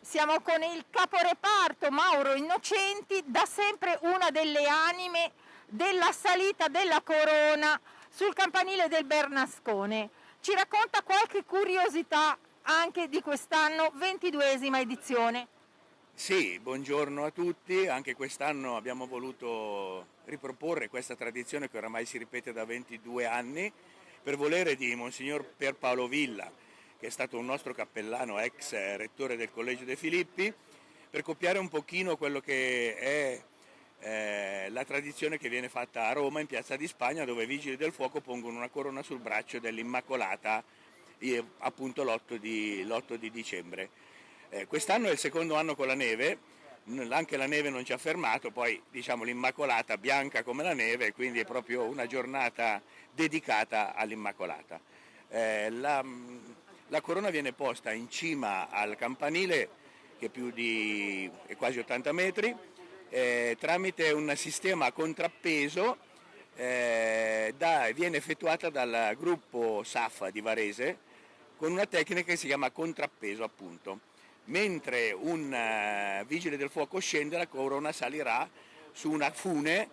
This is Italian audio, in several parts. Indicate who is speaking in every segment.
Speaker 1: Siamo con il caporeparto Mauro Innocenti, da sempre una delle anime della salita della Corona sul campanile del Bernascone. Ci racconta qualche curiosità anche di quest'anno 22esima edizione.
Speaker 2: Sì, buongiorno a tutti. Anche quest'anno abbiamo voluto riproporre questa tradizione che oramai si ripete da 22 anni per volere di Monsignor Pierpaolo Villa, che è stato un nostro cappellano, ex rettore del Collegio De Filippi, per copiare un pochino quello che è la tradizione che viene fatta a Roma, in Piazza di Spagna, dove i Vigili del Fuoco pongono una corona sul braccio dell'Immacolata, appunto l'8 di dicembre. Quest'anno è il secondo anno con la neve, anche la neve non ci ha fermato, poi diciamo l'Immacolata bianca come la neve, quindi è proprio una giornata dedicata all'Immacolata. La corona viene posta in cima al campanile, che è quasi 80 metri, tramite un sistema a contrappeso, viene effettuata dal gruppo SAF di Varese con una tecnica che si chiama contrappeso, appunto. Mentre un vigile del fuoco scende, la corona salirà su una fune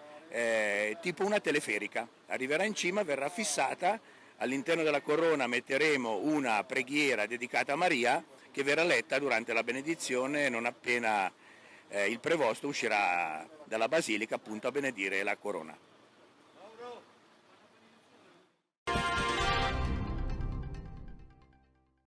Speaker 2: tipo una teleferica, arriverà in cima, verrà fissata, all'interno della corona metteremo una preghiera dedicata a Maria che verrà letta durante la benedizione non appena il prevosto uscirà dalla basilica appunto a benedire la corona.